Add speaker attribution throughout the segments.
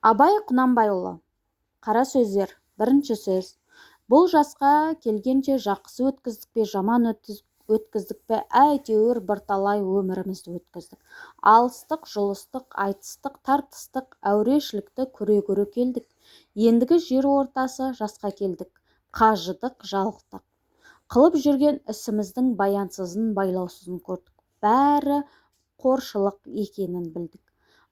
Speaker 1: Абай Құнанбайұлы. Қара сөздер. Бірінші сөз. Бұл жасқа келгенше жақсы өткіздік пе, жаман өткіздік пе, әйтеуір бірталай өмірімізді өткіздік. Алыстық, жұлыстық, айтыстық, тартыстық, әурешілікті көре келдік. Ендігі жер ортасы жасқа келдік. Қажыдық, жалықтық. Қылып жүрген ісіміздің баянсызын, байлаусызын көрдік. Бәрі қоршылық екенін білдік.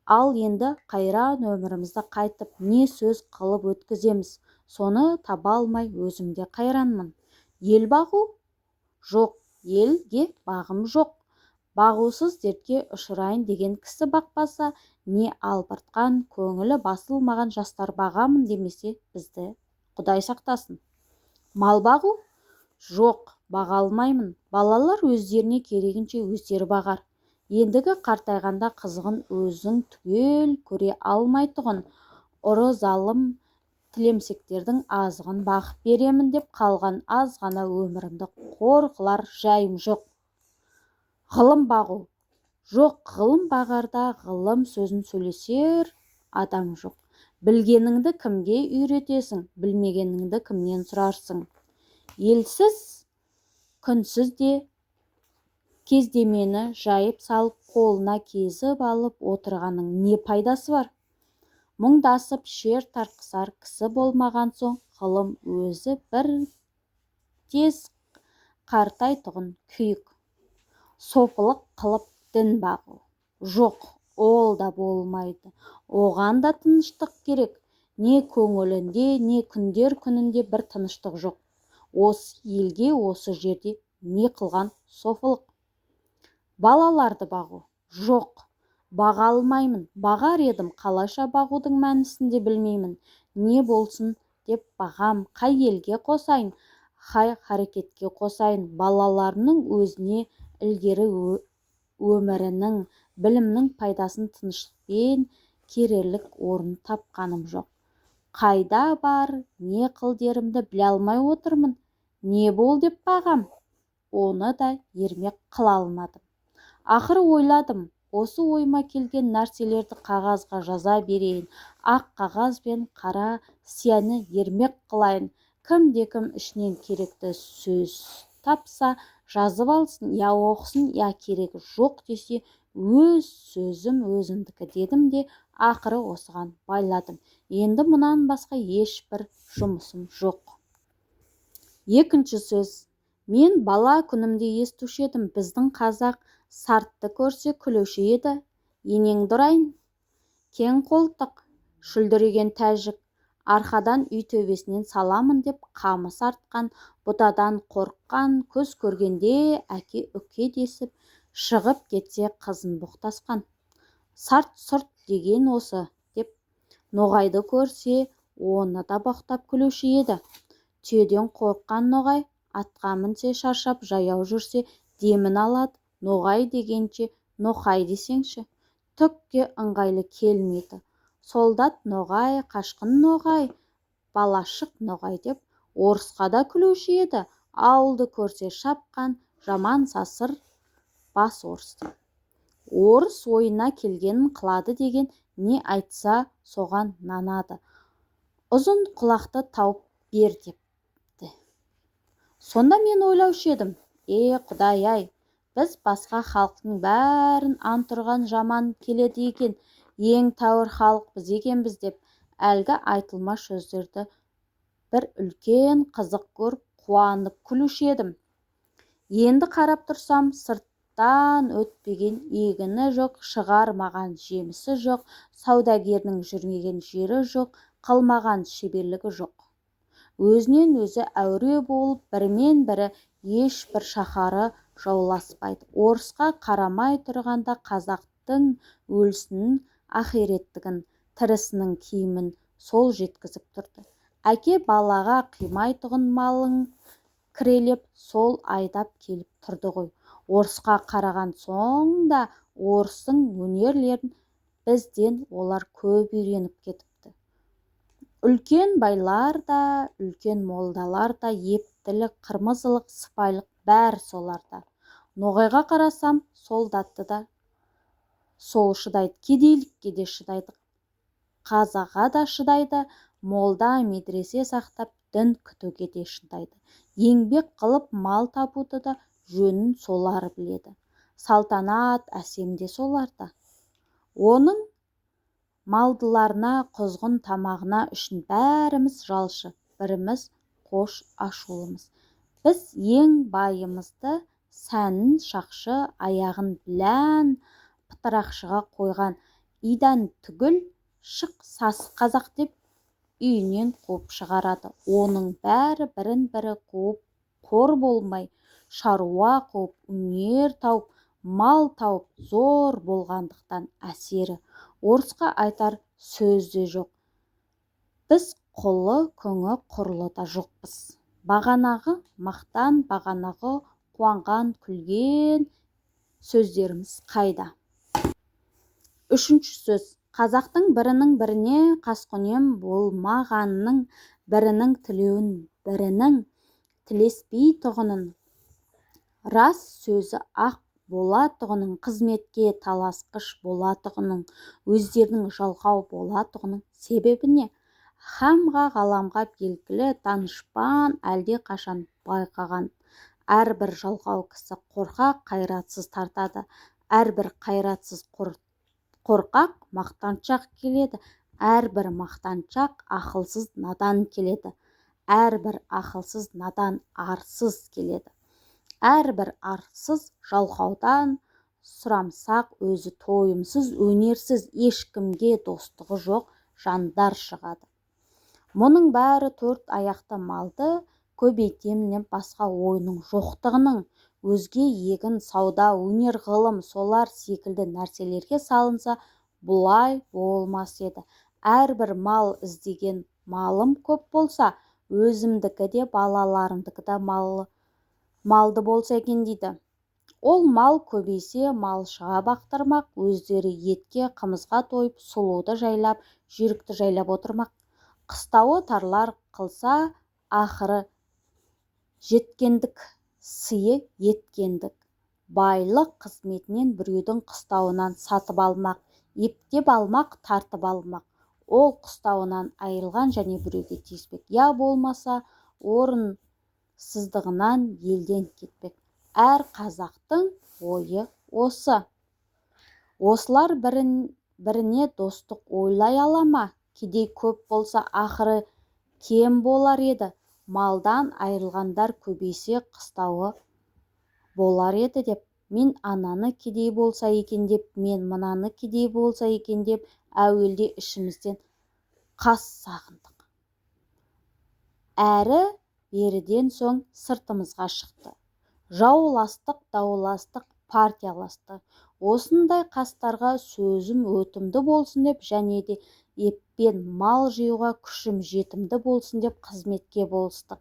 Speaker 1: Ал енді қайран өмірімізді қайтып не сөз қылып өткіземіз, соны таба алмай өзімде қайранмын. Ел бағу? Жоқ, елге бағым жоқ. Бағусыз дертке ұшырайын деген кісі бақпаса, не албыртқан, көңілі басылмаған жастар бағамын демесе, бізді Құдай сақтасын. Мал бағу? Жоқ, баға алмаймын. Балалар өздеріне керегінше өздері бағар. Ендігі қартайғанда қызығын өзің түгел көре алмайтұғын, ұры залым тілемсектердің азығын бағып беремін деп қалған аз ғана өмірімді қор қылар жайым жоқ. Ғылым бағу? Жоқ, ғылым бағарда ғылым сөзін сөйлесер адам жоқ. Білгеніңді кімге үйретесің, білмегеніңді кімнен сұрарсың. Елсіз, күнсіз де кездемені жайып салып, қолына кезіп алып отырғаның не пайдасы бар? Мұңдасып шер тарқысар кісі болмаған соң, ғылым өзі бір тез қартайтұғын күйік. Сопылық қылып дін бағу? Жоқ, ол да болмайды. Оған да тыныштық керек. Не көңілінде, не күндер күнінде бір тыныштық жоқ. Осы елге, осы жерде не қылған сопылық? Балаларды бағу? Жоқ, баға алмаймын. Бағар едім, қалайша бағудың мәнісін де білмеймін. Не болсын деп бағам, қай елге қосайын, қай харекетке қосайын. Балаларының өзіне ілгері өмірінің, білімнің пайдасын тыныштықпен керерлік орын тапқаным жоқ. Қайда бар, не қыл дерімді біле алмай отырмын. Не бол деп бағам? Оны да ермек қыла алмадым. Ақыры ойладым, осы ойыма келген нәрселерді қағазға жаза берейін. Ақ қағаз бен қара сияны ермек қылайын. Кім-кім ішінен керекті сөз тапса, жазып алсын, я оқысын, я керегі жоқ десе, өз сөзім өзімдікі дедім де, ақыры осыған байладым. Енді мұнан басқа ешбір жұмысым жоқ. Екінші сөз. Мен бала күнімде естуші едім, біздің қазақ сартты көрсе күлуші еді. Енеңді ұрайын. Кең қолтық, шүлдіреген тәжік, арқадан үй төбесінен саламын деп қамыс артқан, бұтадан қорыққан, көз көргенде әке үке десіп, шығып кетсе қызын боқтасқан. Сарт-сұрт деген осы деп, ноғайды көрсе, оны да боқтап күлуші еді. Түйеден қорыққан ноғай, атқа мінсе шаршап жаяу жүрсе демін алады. Ноғай дегенше ноқай десеңші, түкке ыңғайлы келмейді. Солдат ноғай, қашқын ноғай, балашық ноғай деп орысқа да күлуші еді. Ауылды көрсе шапқан, жаман сасыр бас орыс деп. Орыс ойына келгенін қылады деген не айтса соған нанады. Ұзын құлақты тауып бер депті. Сонда мен ойлаушы едім, Құдай-ай, біз басқа халықтың бәрін антұрған жаман келеді екен, ең тәуір халық біз екенбіз деп, әлгі айтылмас сөздерді бір үлкен қызық көріп, қуанып күлуші едім. Енді қарап тұрсам, сырттан өтпеген егіні жоқ, шығармаған жемісі жоқ, саудагерінің жүрмеген жері жоқ, қылмаған шеберлігі жоқ. Өзінен өзі әуре болып, бірімен бірі ешбір шаһары жауласпайды. Орысқа қарамай тұрғанда қазақтың өлісінің ақиреттігін, тірісінің киімін сол жеткізіп тұрды. Әке балаға қимайтұғын малың кірелеп, сол айдап келіп тұрды ғой. Орысқа қараған соң да орыстың өнерлерін бізден олар көп үйреніп кетіпті. Үлкен байлар да, үлкен молдалар да, ептілік, қырмызылық, сыпайылық бәрі соларда. Ноғайға қарасам, солдатты да сол шыдайды, кедейлікке де шыдайды. қазаға да шыдайды, молда медресе сақтап дін күтуге де шыдайды. Еңбек қылып мал табуды да жөнін солар біледі. Салтанат әсем де соларда. Оның малдыларына, құзғын тамағына үшін бәріміз жалшы, біріміз қош ашулымыз. Біз ең байымызды сәнін шақшы, аяғын білән пытырақшыға қойған идан түгіл шық сасы қазақ деп үйінен қуып шығарады. Оның бәрі бірін-бірі қуып қор болмай, шаруа қуып, өнер тауып, мал тауып зор болғандықтан әсері орысқа айтар сөз де жоқ. Біз құлы күңі құрлы да жоқпыз. Бағанағы мақтан, бағанағы қуанған, күлген сөздеріміз қайда? Үшінші сөз. Қазақтың бірінің біріне қаскүнем болмағанның, бірінің тілеуін, бірінің тілеспей тұғынын, рас сөзі ақ болатұғының, қызметке таласқыш болатұғының, өздерінің жалқау болатұғының себебі не? Хамға ғаламға белгілі данышпан әлде қашан байқаған. Әрбір жалқау кісі қорқақ, қайратсыз тартады. Әрбір қайратсыз қорқақ мақтаншақ келеді. Әрбір мақтаншақ ақылсыз надан келеді. Әрбір ақылсыз надан арсыз келеді. Әрбір арсыз жалқаудан сұрамсақ өзі тойымсыз, өнерсіз, ешкімге достығы жоқ жандар шығады. Мұның бәрі төрт аяқты малды көбейтемін басқа ойының жоқтығының, өзге егін, сауда, өнер, ғылым солар секілді нәрселерге салынса, бұлай болмас еді. Әрбір мал іздеген малым көп болса, өзімдікі де балаларымдікі де малды болса екен дейді. Ол мал көбейсе, малшыға бақтырмақ, өздері етке, қымызға тойып, сұлуды жайлап, жүйрікті жайлап отырмақ. Қыстауы тарлар қылса, ақыры жеткендік, сыйы еткендік. Байлық қызметінен біреудің қыстауынан сатып алмақ, ептеп алмақ, тартып алмақ. Ол қыстауынан айырылған және біреуге тиіспек. Я болмаса, орынсыздығынан елден кетпек. Әр қазақтың ойы осы. Осылар біріне достық ойлай ала ма? Кедей көп болса, ақыры кем болар еді. Малдан айырылғандар көбейсе, қыстауы болар еді деп. Мен ананы кедей болса екен деп, мен мынаны кедей болса екен деп, әуелде ішімізден қас сағындық. Әрі беріден соң сыртымызға шықты. Жауластық, дауластық, партияластық. Осындай қастарға сөзім өтімді болсын деп, және де еппен мал жиюға күшім жетімді болсын деп қызметке болыстық,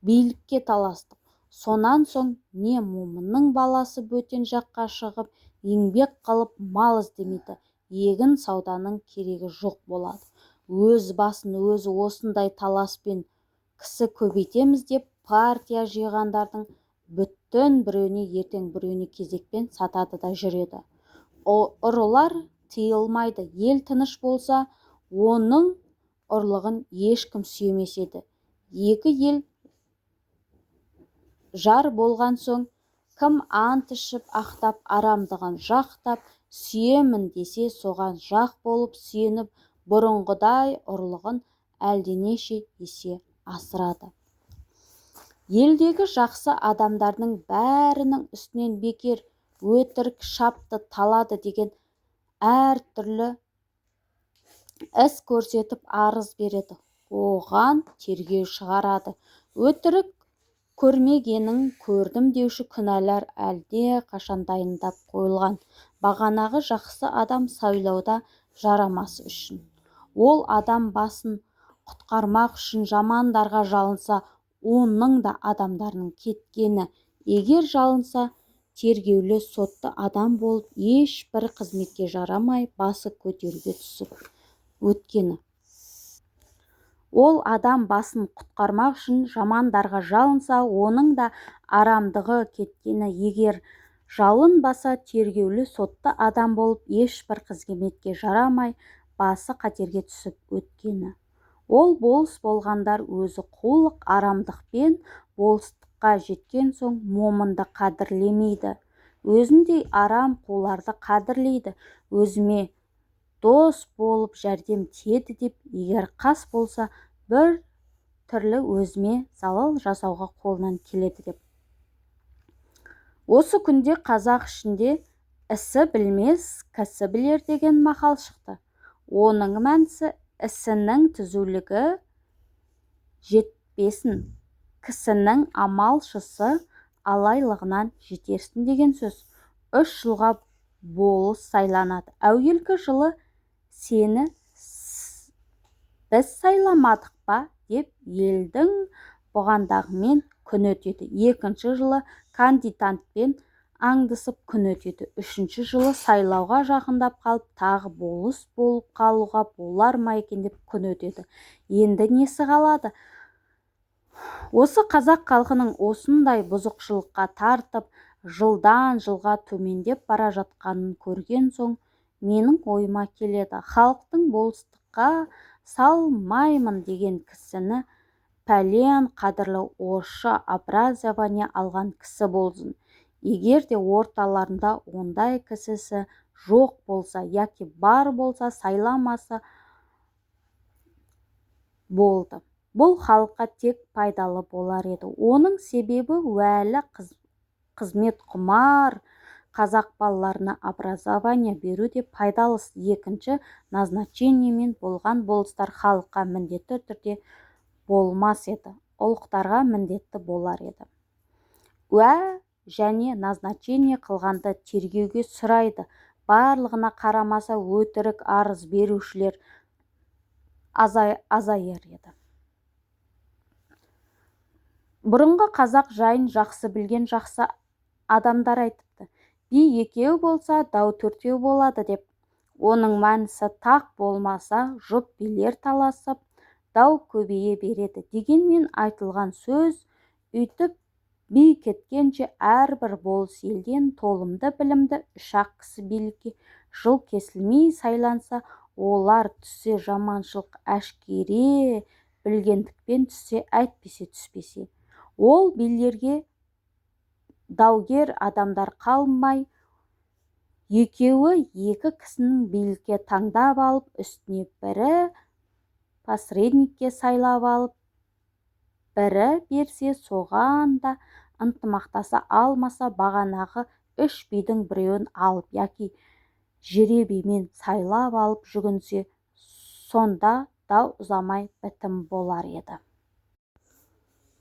Speaker 1: билікке таластық. Сонан соң не момынның баласы бөтен жаққа шығып, еңбек қылып мал іздемейді, егін сауданың керегі жоқ болады. Өз басын өзі осындай таласпен кісі көбейтеміз деп партия жиғандардың бүттін біреуіне ертең біреуіне кезекпен сатады да жүреді. Ұрылар тыйылмайды. Ел тыныш болса, оның ұрлығын ешкім сүймес еді. Екі ел жар болған соң, кім ант ішіп ақтап, арамдығын жақтап, сүйемін десе соған жақ болып сүйеніп, бұрынғыдай ұрлығын әлденеше есе асырады. Елдегі жақсы адамдардың бәрінің үстінен бекер, өтірік, шапты, талады деген әр түрлі іс көрсетіп арыз береді. Оған тергеу шығарады. Өтірік көрмегенін көрдім деуші күнәлар әлде қашан дайындап қойылған. Бағанағы жақсы адам сайлауда жарамасы үшін. Ол адам басын құтқармақ үшін жамандарға жалынса, оның да адамдарының кеткені. Егер жалынса, тергеулі сотты адам болып, ешбір қызметке жарамай, басы көтеруге түсіп өткені. Ол адам басын құтқармақ үшін жамандарға жалынса, оның да арамдығы кеткені. Егер жалынбаса, тергеулі сотты адам болып, ешбір қызметке жарамай, басы қатерге түсіп өткені. Ол болыс болғандар өзі қулық арамдықпен болыстыққа жеткен соң момынды қадірлемейді. Өзіндей арам қуларды қадірлейді. Өзіме дос болып жәрдем тиеді деп, егер қас болса, бір түрлі өзіме залал жасауға қолынан келеді деп. Осы күнде қазақ ішінде ісі білмес, кісі білер деген мақал шықты. Оның мәнісі ісінің түзулігі жетпесін, кісінің амалшысы алайлығынан жетерсін деген сөз. 3 жылға болыс сайланады. Әуелгі жылы сені біз сайламадық па деп елдің бұғандағымен күн өтеді. 2-ші жылы кандидатпен аңдысып күн өтеді. 3-ші жылы сайлауға жақындап қалып, тағы болыс болып қалуға болар ма екен деп күн өтеді. Енді несі қалады? Осы қазақ халқының осындай бұзықшылыққа тартып, жылдан жылға төмендеп бара жатқанын көрген соң, менің ойыма келеді, халықтың болыстыққа салмаймын деген кісіні пәлен қадірлі орысша образование алған кісі болсын. Егер де орталарында ондай кісісі жоқ болса, яки бар болса, сайламаса болды. Бұл халыққа тек пайдалы болар еді. Оның себебі уәлі қызмет құмар қазақ балаларына образование беру де пайдалысы. 2-ші назначениемен болған болыстар халыққа міндетті түрде болмас еді. Ұлықтарға міндетті болар еді. Және назначение қылғанды тергеуге сұрайды. Барлығына қарамаса өтірік арыз берушілер азайар еді. Бұрынғы қазақ жайын жақсы білген жақсы адамдар айтыпты. Би 2 болса, дау 4 болады деп. Оның мәнісі тақ болмаса, жұп билер таласып, дау көбейе береді. Дегенмен айтылған сөз үйтіп би кеткенше әрбір болыс елден толымды білімді 3-ақ кісі билікке жыл кесілмей сайланса, олар түссе жаманшылық әшкере білгендікпен түссе, әйтпесе түспесе. Ол билерге даугер адамдар қалмай, 2 кісінің билікке таңдап алып, үстіне бірі посредникке сайлап алып, бірі берсе соған да ынтымақтаса, алмаса бағанағы 3 бидің біреуін алып, яки жеребеймен сайлап алып жүгінсе, сонда дау ұзамай бітім болар еді.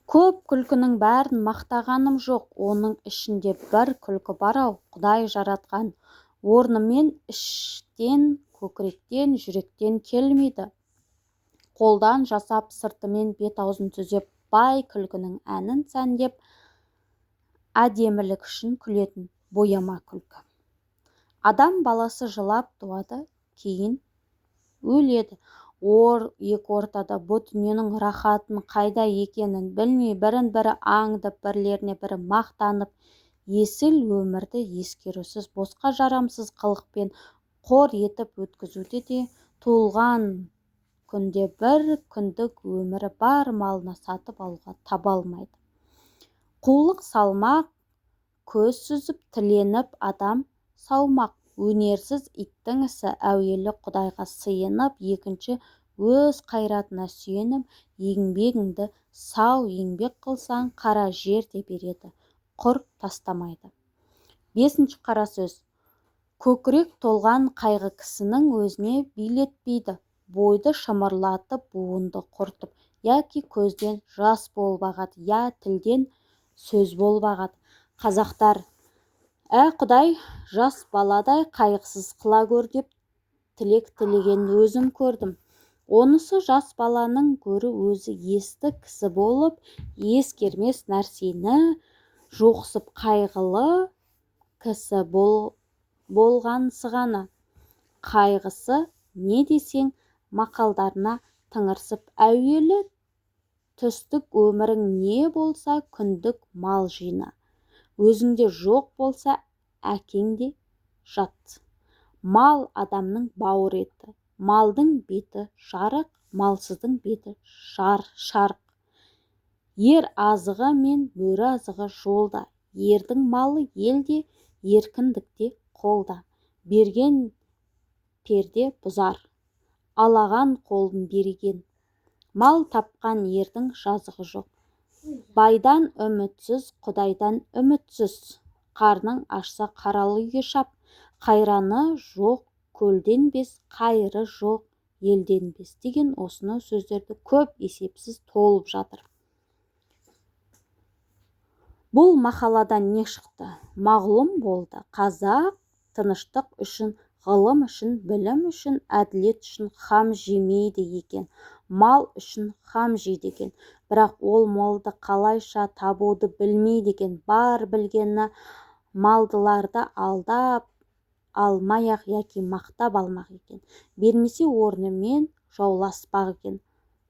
Speaker 1: Көп күлкінің бәрін мақтағаным жоқ, оның ішінде бір күлкі бар-ау, Құдай жаратқан. Орнымен іштен, көкіректен, жүректен келмейді. Қолдан жасап, сыртымен бет-аузын түзеп, бай күлкінің әнін сәндеп, әдемілік үшін күлетін бояма күлкі. Адам баласы жылап туады, кейін өледі. Екі ортада бұл дүниенің рахатын қайда екенін білмей, бірін-бірі аңдып, бірлеріне бірі мақтанып, есіл өмірді ескерусіз, босқа жарамсыз қылықпен қор етіп өткізуде де, туылған күнде бір күндік өмірі бар малына сатып алуға таба алмайды. Қулық салмақ, көз сүзіп, тіленіп адам саумақ. Өнерсіз иттің ісі, әуелі Құдайға сыйынып, 2-ші өз қайратына сүйеніп, еңбегіңді сау еңбек қылсаң, қара жер де береді, құр тастамайды. 5-ші қара сөз. Көкірек толған қайғы кісінің өзіне билетпейді. Бойды шымырлатып, буынды құртып, яки көзден жас болып ағады, я тілден сөз болып ағады. Қазақтар, Құдай, жас баладай қайғысыз қыла көр деп тілек тілеген өзім көрдім. Онысы жас баланың көрі өзі есті кісі болып, ескермес нәрсені жоқсып қайғылы кісі болғансы ғана. Қайғысы не десең мақалдарына тыңырсып, әуелі түстік өмірің не болса күндік мал жина. Өзіңде жоқ болса, әкеңде жат. Мал адамның бауыр еті. Малдың беті жарық, малсыздың беті шарық. Ер азығы мен бөрі азығы жолда, ердің малы елде, еркіндікте қолда. Берген перде бұзар, алаған қолын берген. Мал тапқан ердің жазығы жоқ. Байдан үмітсіз, Құдайдан үмітсіз. Қарның ашса қаралы үйге шап. Қайраны жоқ көлден без, қайыры жоқ елден без деген осынау сөздерді көп есепсіз толып жатыр. Бұл мақаладан не шықты? Мағлұм болды, қазақ тыныштық үшін, ғылым үшін, білім үшін, әділет үшін хам жемейді екен, мал үшін хам жейді екен. Бірақ ол малды қалайша табуды білмейді екен, бар білгені малдыларды алдап алмай-ақ яки мақтап алмақ екен. Бермесе орнымен жауласпақ екен.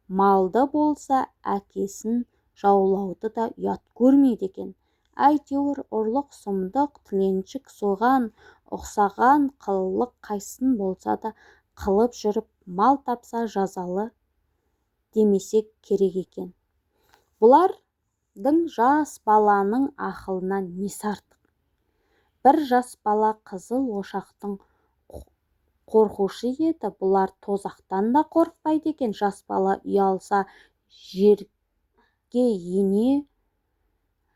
Speaker 1: Малды болса әкесін жаулауды да ұят көрмейді екен. Әйтеуір ұрлық, сұмдық, тіленшік соған ұқсаған қылық қайсын болса да қылып жүріп мал тапса жазалы демесек керек екен. Бұлардың жас баланың ақылынан несі артық? Бір жас бала қызыл ошақтың қорқушы еді, бұлар тозақтан да қорықпайды екен. Жас бала ұялса жерге ене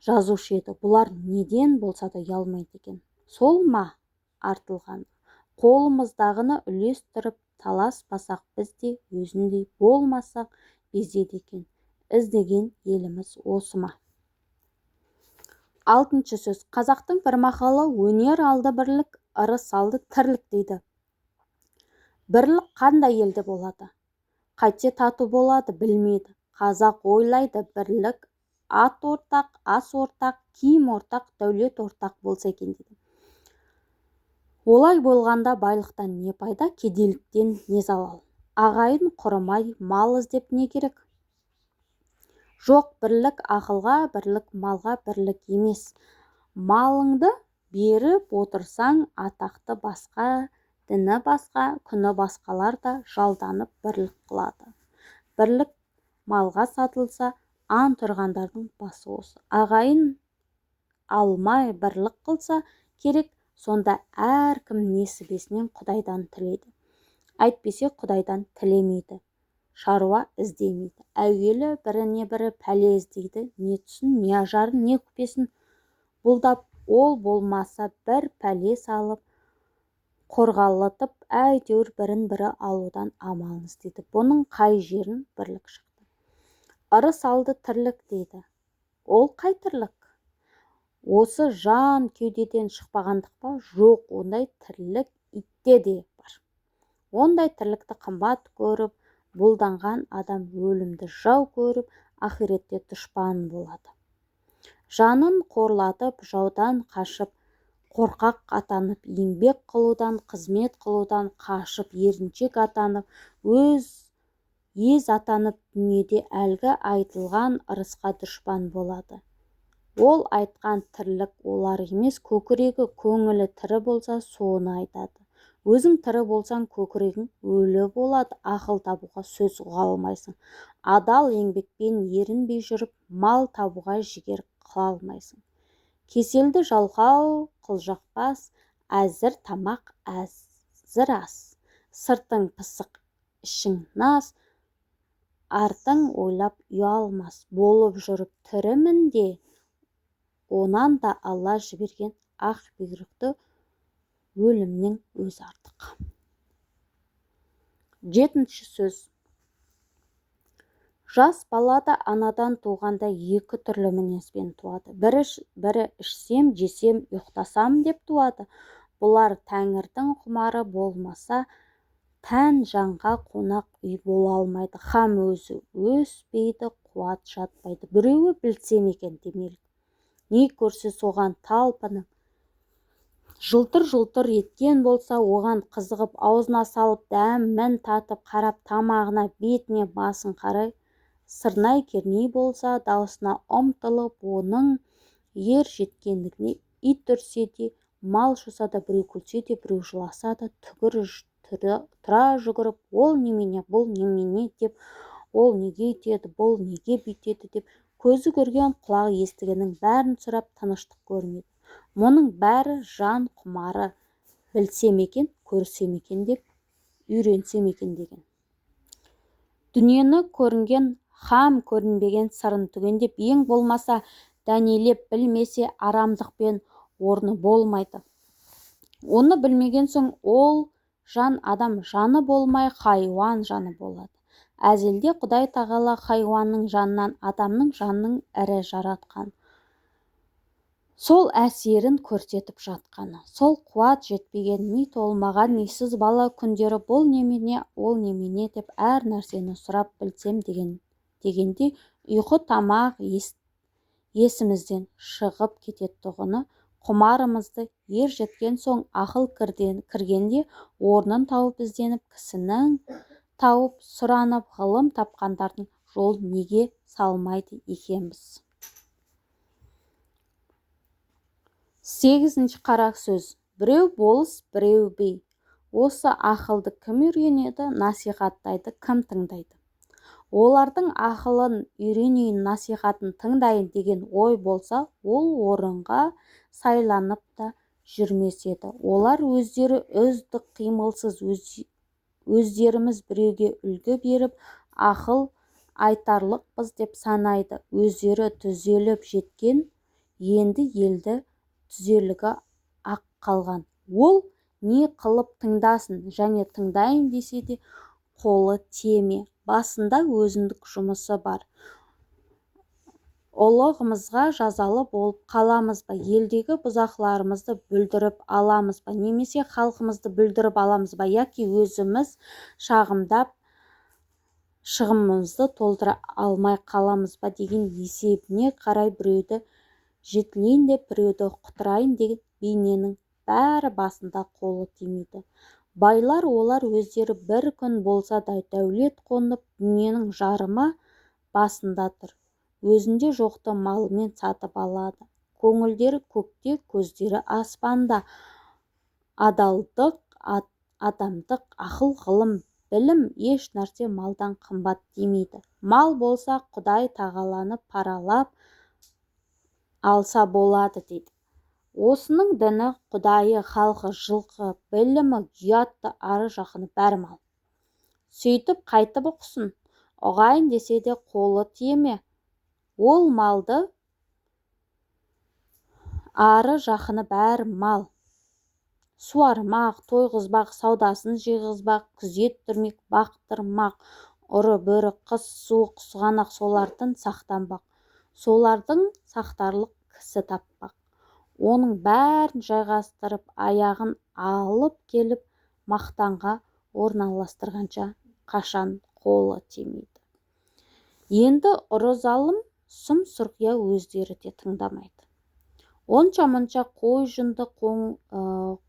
Speaker 1: жазушы еді, бұлар неден болса да ұялмайды екен. Сол ма артылған? Қолымыздағыны үлестіріп таласпасақ бізде, өзіндей болмасақ безеді екен. Іздеген еліміз осы ма? 6-шы сөз. Қазақтың бір мақалы өнер алды бірлік, ырыс алды тірлік дейді. Бірлік қандай елде болады? Қайтсе тату болады, білмейді. Қазақ ойлайды, бірлік ат ортақ, ас ортақ, киім ортақ, дәулет ортақ болса екен дейді. Олай болғанда байлықтан не пайда, кедейліктен не залал? Ағайын құрымай мал іздеп не керек? Жоқ, бірлік ақылға, бірлік малға, бірлік емес. Малыңды беріп отырсаң, атақты басқа, діні басқа, күні басқалар да жалданып бірлік қылады. Бірлік малға сатылса, ант ұрғандардың басы осы. Ағайын алмай бірлік қылса керек, сонда әркім несібесінен Құдайдан тілейді. Әйтпесе Құдайдан тілемейді. Шаруа іздемейді. Әуелі біріне бірі пәле іздейді. Не түсін, не ажарын, не күпесін бұлдап, ол болмаса бір пәле салып, қорғалытып, әйтеуір бірін бірі алудан амалын іздейді. Бұның қай жерін бірлік шықты? Ырыс алды тірлік дейді. Ол қай тірлік? Осы жан кеудеден шықпағандық па? Жоқ, ондай тірлік итте де бар. Ондай тірлікті қымбат көріп, бұлданған адам өлімді жау көріп, ақиретте дұшпан болады. Жанын қорлатып, жаудан қашып, қорқақ атанып, еңбек қылудан, қызмет қылудан қашып, еріншек атанып, ез атанып, дүниеде әлгі айтылған ырысқа дұшпан болады. Ол айтқан тірлік олар емес, көкірегі, көңілі тірі болса, соны айтады. Өзің тірі болсаң, көкірегің өлі болады, ақыл табуға сөз ұға алмайсың. Адал еңбекпен ерінбей жүріп, мал табуға жігер қыла алмайсың. Кеселді жалқау қылжақпас, әзір тамақ, әзір ас. Сыртың пысық, ішің нас, артың ойлап ұялмас. Болып жүріп тірімін де, онан да Алла жіберген ақ бұйрықты өлімнің өзі артық. 7-ші сөз. Жас бала да анадан туғанда екі түрлі мінезбен туады. Бірі ішсем, жесем, ұйықтасам деп туады. Бұлар Тәңірдің құмары болмаса, тән жанға қонақ үй бола алмайды. Хам өзі өспейді, қуат жатпайды. Біреуі білсем екен демелік. Не көрсе соған талпынып, жылтыр-жылтыр еткен болса, оған қызығып, аузына салып, дәмін татып, қарап, тамағына, бетіне, басын қарай, сырнай керней болса, даусына ұмтылып, оның ер жеткендігіне ит үрсе де, мал жуса да, біреу күлсе де, біреу жыласа да, тұра жүгіріп, ол немене, бұл немене деп, ол неге үйтеді, бұл неге бүйтеді деп, көзі көрген, құлағы естігеннің бәрін сұрап тыныштық көрмейді. Мұның бәрі жан құмары, білсем екен, көрсем екен деп, үйренсем екен деген. Дүниені көрінген, хам көрінбеген сырын түгендеп, ең болмаса дәнелеп білмесе арамдықпен орны болмайды. Оны білмеген соң ол жан адам жаны болмай хайуан жаны болады. Әзелде Құдай тағала хайуанның жанынан адамның жанының ірі жаратқан. Сол әсерін көрсетіп жатқаны. Сол қуат жетпеген, ми толмаған, мисыз бала күндері бұл немене, ол немене деп әр нәрсені сұрап білсем дегенде ұйқы тамақ есімізден шығып кететұғыны, құмарымызды ер жеткен соң ақыл кіргенде орнын тауып ізденіп, кісінің тауып сұранып, ғылым тапқандардың жол неге салмайды екенбіз. 8-ші қара сөз. Біреу болыс, біреу би. Осы ақылды кім үйренеді, насихаттайды кім тыңдайды? Олардың ақылын үйренейін, насихатын тыңдайын деген ой болса, ол орынға сайланып та жүрмес еді. Олар өздері үздік қимылсыз, өздеріміз біреуге үлгі беріп, ақыл айтарлықпыз деп санайды. Өздері түзеліп жеткен, енді елді түзелігі ақ қалған. Ол не қылып тыңдасын, және тыңдайын десе де қолы тиме. Басында өзіндік жұмысы бар. Ұлығымызға жазалы болып қаламыз ба? Елдегі бұзақыларымызды бүлдіріп аламыз ба? Немесе халқымызды бүлдіріп аламыз ба? Яки өзіміз шағымдап шығымымызды толтыра алмай қаламыз ба деген есебіне қарай біреуді жетілейін деп, біреуді құтырайын деген бейненің бәрі басында қолы тимейді. Байлар олар өздері бір күн болса да дәулет қонып, дүниенің жарымы басында тұр. Өзінде жоқты малымен сатып алады. Көңілдері көкте, көздері аспанда. Адалдық, адамдық, ақыл, ғылым, білім еш нәрсе малдан қымбат демейді. Мал болса Құдай тағаланы паралап алса болады дейді. Осының діні, Құдайы, халқы, жылқы, білімі, ұятты, ары жақыны бәрі мал. Сөйтіп қайтып ұқсын, ұғайын десе де қолы тиеме. Ол малды ары жақыны бәрі мал. Суармақ, тойғызбақ, саудасын жиғызбақ, күзет түрмек, бақтырмақ, ұры, бөрі, қыс, суық, сұғанақ солардың сақтанбақ. Солардың сақтарлық кісі таппақ. Оның бәрін жайғастырып, аяғын алып келіп, мақтанға орналастырғанша қашан қолы тимейді. Енді ұры залым, сұм сұрқия өздері де тыңдамайды. Онша-мұнша қой жүнді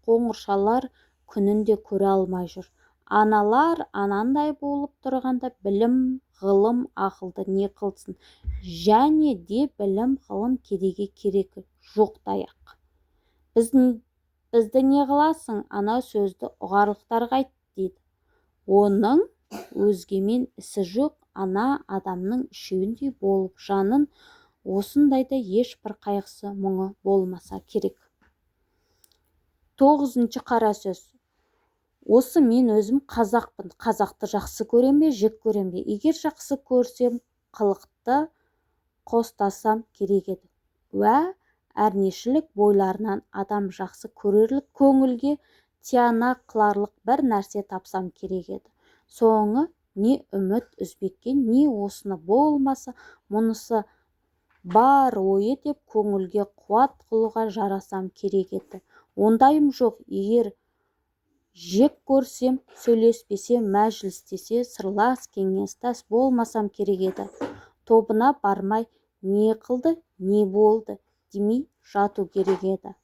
Speaker 1: қоңыршалар күнінде көре алмай жүр. Аналар анандай болып тұрғанда білім, ғылым, ақылды не қылсын? Және де білім, ғылым кедейге керегі жоқтаяқ. Бізді не қыласың, ана сөзді ұғарлықтарға айт дейді. Оның өзгемен ісі жоқ, ана адамның үшеуіндей болып жанын осындайда ешбір қайғысы мұңы болмаса керек. 9-ші қара сөз. Осы мен өзім қазақпын. Қазақты жақсы көрем бе, жек көрем бе? Егер жақсы көрсем, қылықты қостасам керек еді. Уә, әрнешілік бойларынан адам жақсы көрерлік, көңілге тияна қыларлық бір нәрсе тапсам керек еді. Соңы не үміт үзбекке, не осыны болмаса, мұнысы бар ойы деп көңілге қуат қылуға жарасам керек еді. Ондайым жоқ. Егер жек көрсем, сөйлеспесем, мәжілістесе, сырлас, кеңестас болмасам керек еді. Тобына бармай, не қылды, не болды демей жату керек еді.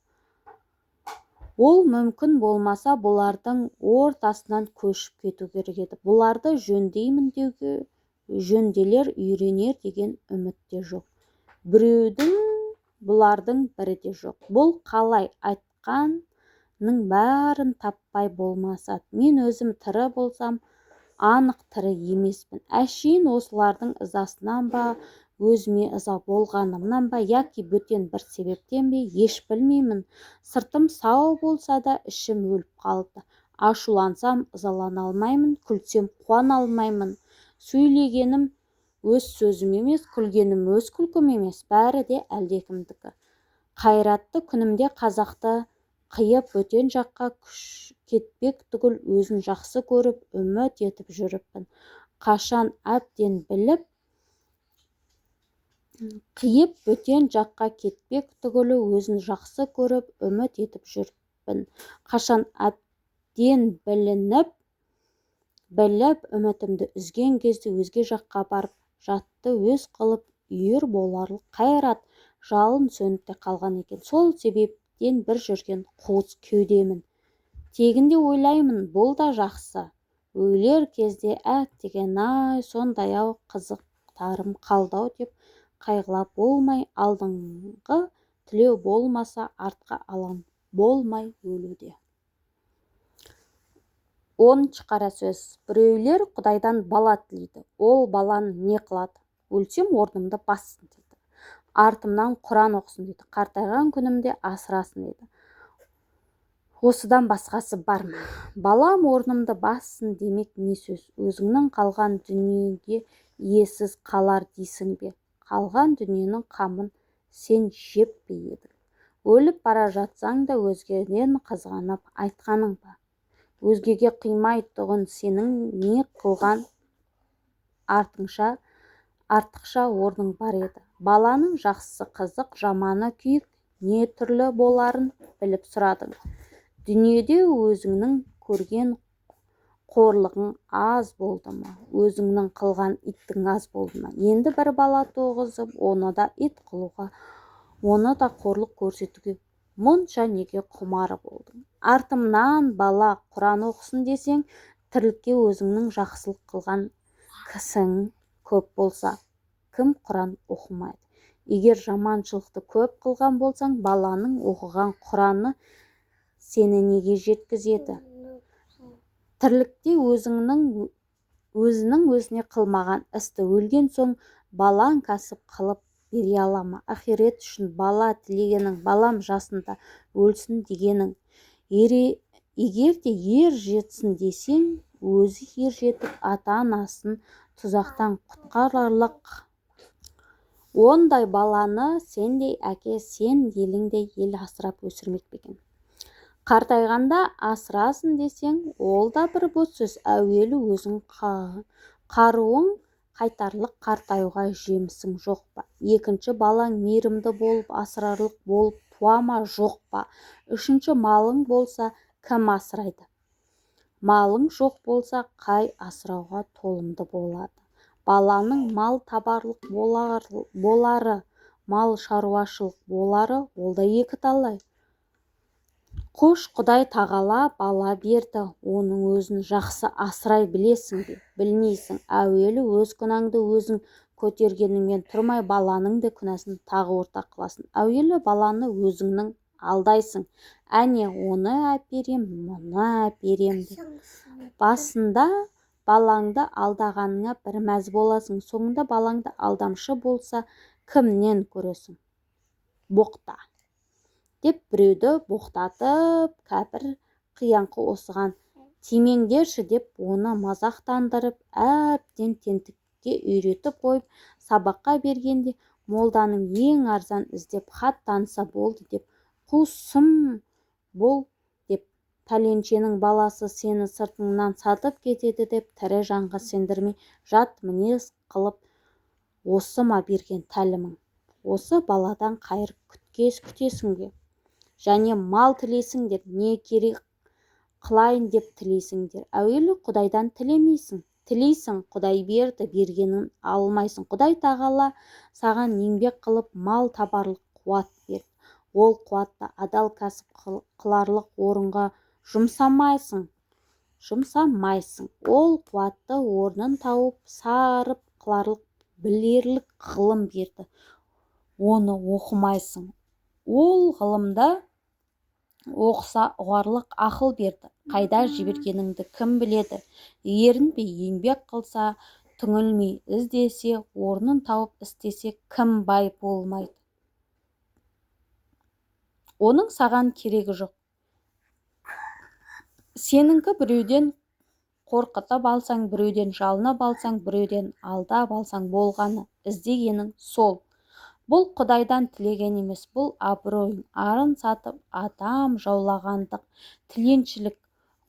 Speaker 1: Ол мүмкін болмаса, бұлардың ортасынан көшіп кету керек еді. Бұларды жөндеймін деуге, жөнделер, үйренер деген үмітте жоқ. Біреудің бұлардың бірі де жоқ. Бұл қалай айтқан бәрін таппай болмасады. Мен өзім тірі болсам, анық тірі емеспін. Әшейін осылардың ызасынан ба, өзіме ыза болғанымнан ба, яки бөтен бір себептен бе, еш білмеймін. Сыртым сау болса да, ішім өліп қалды. Ашулансам ызалана алмаймын, күлсем қуана алмаймын. Сөйлегенім өз сөзім емес, күлгенім өз күлкім емес, бәрі де әлдекімдікі. Қайратты күнімде қазақты қиып бөтен жаққа кетпек түгіл өзін жақсы көріп, үміт етіп жүріппін. Қашан әбден біліп, қиып бөтен жаққа кетпек түгілі өзін жақсы көріп, үміт етіп жүріппін. Қашан әбден біліп, үмітімді үзген кезде өзге жаққа барып, жатты өз қылып, үйір боларлық қайрат жалын сөніп те қалған екен. Сол себептен бір жүрген қуыс кеудемін. Тегінде ойлаймын, бұл да жақсы. Өлер кезде әттеген-ай, сондай-ау қызықтарым қалды-ау деп қайғылап болмай, алдыңғы тілеу болмаса, артқа алаң болмай өлуде. 10 қара сөз. Біреулер Құдайдан бала тілейді. Ол баланы не қылады? Өлсем орнымды бассын дейді. Артымнан Құран оқысын дейді. Қартайған күнімде асырасын дейді. Осыдан басқасы бар ма? Балам орнымды бассын демек не сөз? Өзіңнің қалған дүниеге иесіз қалар дейсің бе? Қалған дүниенің қамын сен жеп пе едің? Өліп бара жатсаң да өзгеден қызғанып айтқаның ба? Өзгеге қимай тұғын сенің не қылған артықша орның бар еді. Баланың жақсысы қызық, жаманы күйік, не түрлі боларын біліп сұрадың. Дүниеде өзіңнің көрген қорлығың аз болды ма? Өзіңнің қылған иттің аз болды ма? Енді бір бала туғызып, оны да ит қылуға, оны да қорлық көрсетуге мұнша неге құмары болдың? Артымнан бала Құран оқысын десең, тірлікке өзіңнің жақсылық қылған кісің көп болса, кім Құран оқымайды? Егер жаманшылықты көп қылған болсаң, баланың оқыған Құраны сені неге жеткізеді? Тірлікте өзінің өзіне қылмаған істі өлген соң балаң кәсіп қылып бере ала ма? Ақирет үшін бала тілегенің, балам жасында өлсін дегенің. Егер де ер жетсін десең, өзі ер жетіп ата-анасын тұзақтан құтқарарлық. Ондай баланы сендей әке, сен еліңдей ел асырап өсірмек бекен. Қартайғанда асырасын десең, ол да бір бос сөз. Әуелі өзің қаруың қайтарлық қартаюға жемісің жоқ па? Екінші балаң мейірімді болып, асырарлық болып туа ма жоқ па? Үшінші малың болса, кім асырайды? Малың жоқ болса, қай асырауға толымды болады? Баланың мал табарлық болары, мал шаруашылық болары, ол да екі талай. Қош Құдай тағала бала берді, оның өзін жақсы асырай білесің бе? Білмейсің. Әуелі өз күнәңді өзің көтергеніңмен тұрмай, баланың да күнәсін тағы ортақ қыласың. Әуелі баланы өзіңнің алдайсың. Әне, оны әперем, мұны әперем деп. Басында балаңды алдағаныңа бір мәз боласың. Соңында балаңды алдамшы болса, кімнен көресің? Боқта деп біреуді боқтатып, кәпір қияңқы осыған тимеңдерші деп оны мазақтандырып, әбден тентікке үйретіп қойып, сабаққа бергенде молданың ең арзан іздеп хат таныса болды деп, қусым бол деп, пәленшенің баласы сені сыртыңнан сатып кетеді деп, тірі жанға сендірмей жат мінез қылып, осы ма берген тәлімің? Осы баладан қайыр күтесің бе? Және мал тілесіңдер, не керек қылайын деп тілейсіңдер. Әуелі Құдайдан тілемейсің. Тілейсің, Құдай берді, бергенін алмайсың. Құдай тағала саған еңбек қылып мал табарлық қуат берді. Ол қуатты адал кәсіп қыларлық орынға жұмсамайсың. Ол қуатты орнын тауып, сарып қыларлық білерлік ғылым берді. Оны оқымайсың. Ол ғылымда оқыса ұғарлық ақыл берді. Қайда жібергеніңді кім біледі? Ерінбей еңбек қылса, түңілмей іздесе, орнын тауып істесе, кім бай болмайды? Оның саған керегі жоқ. Сеніңкі біреуден қорқытып алсаң, біреуден жалынып алсаң, біреуден алдап алсаң болғаны, іздегенің сол. Бұл Құдайдан тілеген емес, бұл абыройың, арын сатып адам жаулағандық, тіленшілік.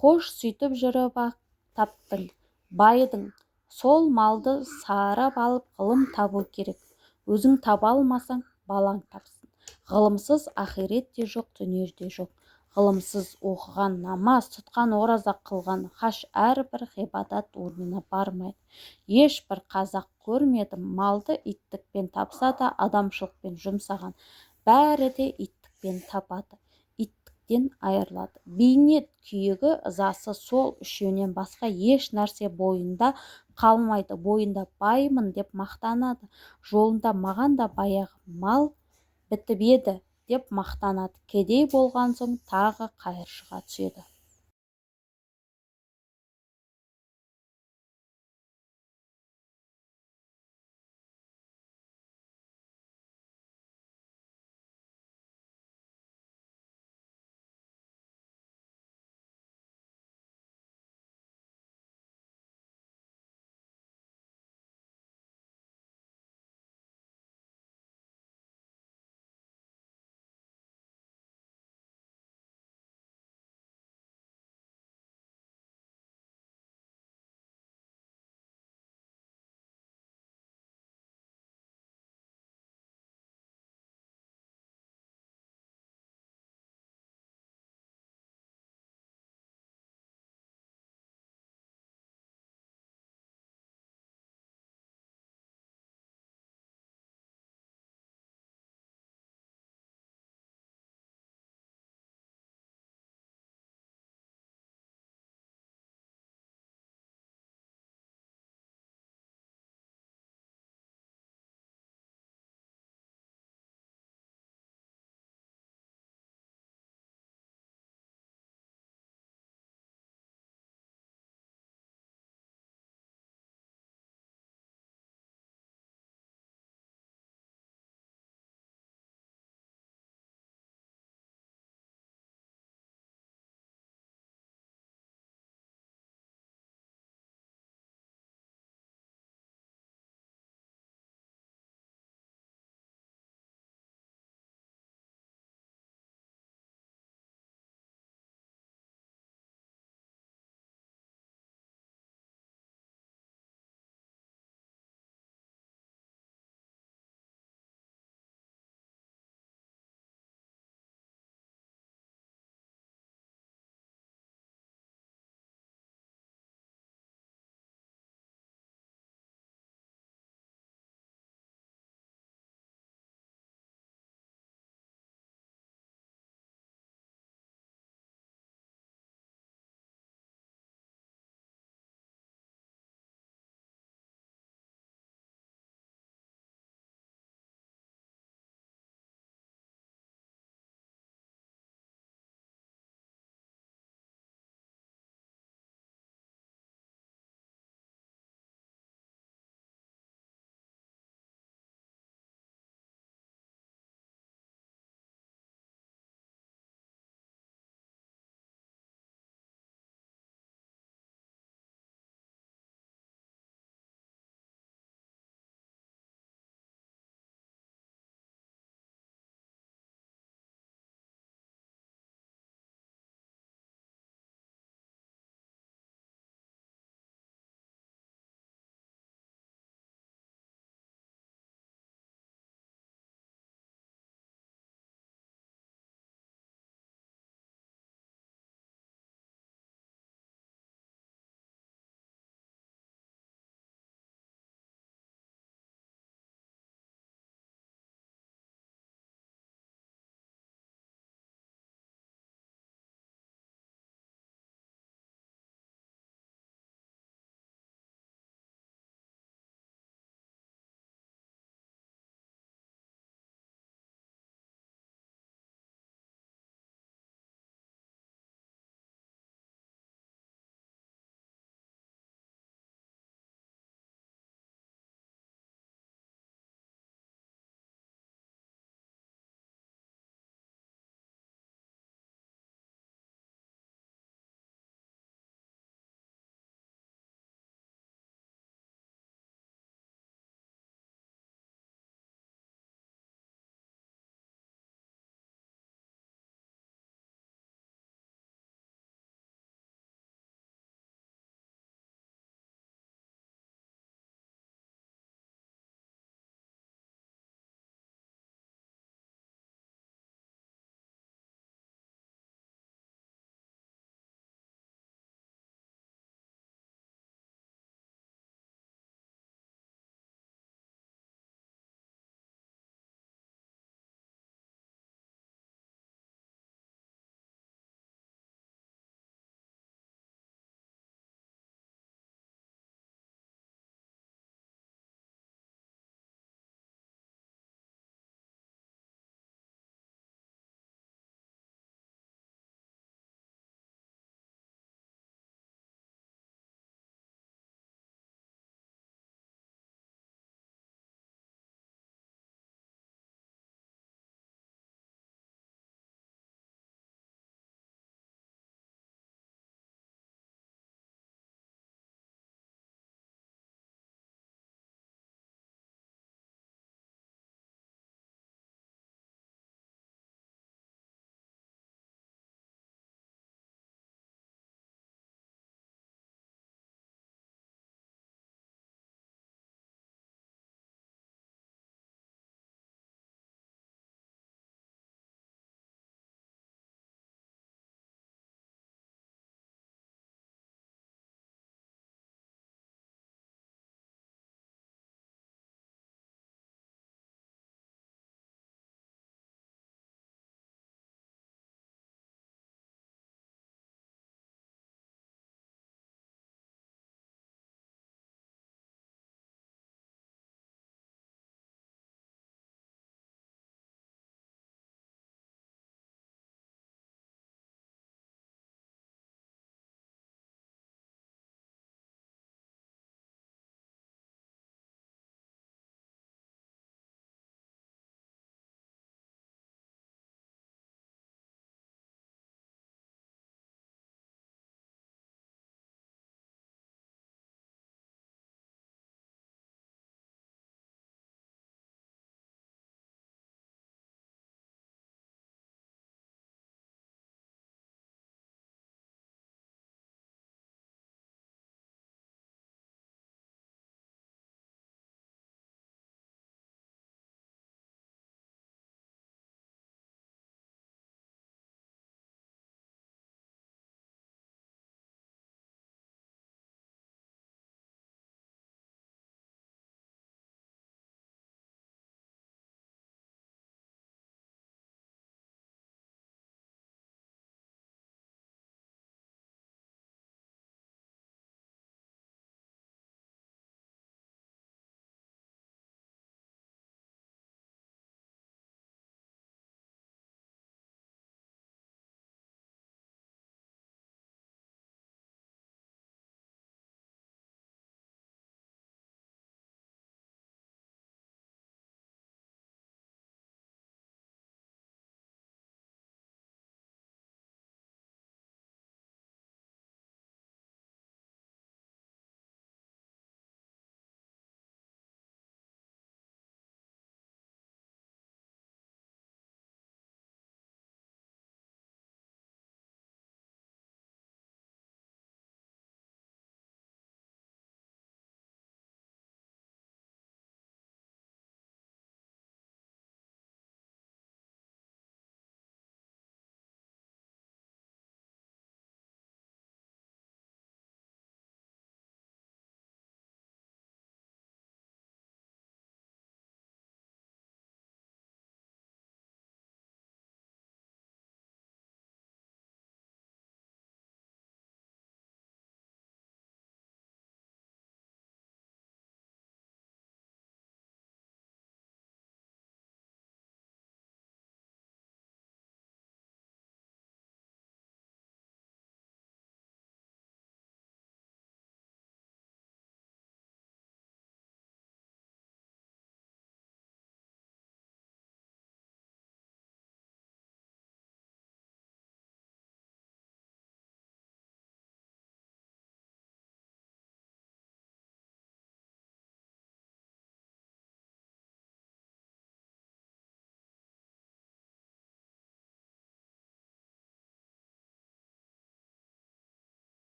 Speaker 1: Хош, сөйтіп жүріп-ақ таптың, байдың. Сол малды сарып алып ғылым табу керек. Өзің таба алмасаң, балаң тапсын. Ғылымсыз ақирет те жоқ, дүние де жоқ. Ғылымсыз оқыған, намаз тұтқан, ораза қылған хаш әрбір ғибадат орнына бармайды. Ешбір қазақ көрмедім, малды иттікпен тапса да адамшылықпен жұмсаған. Бәрі де иттікпен табады, иттіктен айырылады. Бейнет күйігі, ызасы сол үшеуінен басқа еш нәрсе бойында қалмайды. Бойында баймын деп мақтанады, жолында маған да баяғы мал бітіп еді деп мақтанады. Кедей болған соң тағы қайыршыға түседі.